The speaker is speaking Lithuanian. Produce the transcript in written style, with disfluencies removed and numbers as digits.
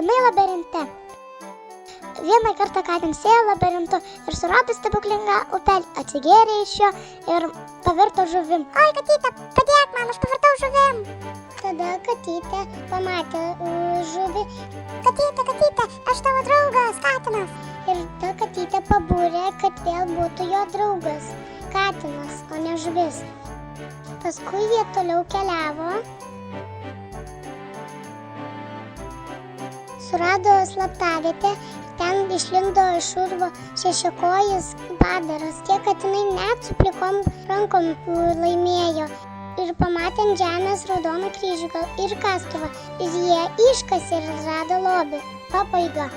žaidimai labirinte. Vieną kartą katinas ėjo labirintu ir surado stebuklingą upelį, atsigėrė iš jo ir pavirto žuvim. Oi, katyte, padėk man, aš pavirtau žuvim. Tada katytė pamatė žuvį. Katyte, aš tavo draugas, katinas. Ir ta katytė pabūrė, kad vėl būtų jo draugas, katinas, o ne žuvis. Paskui jie toliau keliavo. Surado slaptavietę. Ten išlindo iš urvo šešiakojis padaras. Tie katinai net su plikom rankom laimėjo. Ir pamatė ant žemės raudoną kryžių ir kastuvą. Ir jie iškasė ir rado lobį. Pabaiga.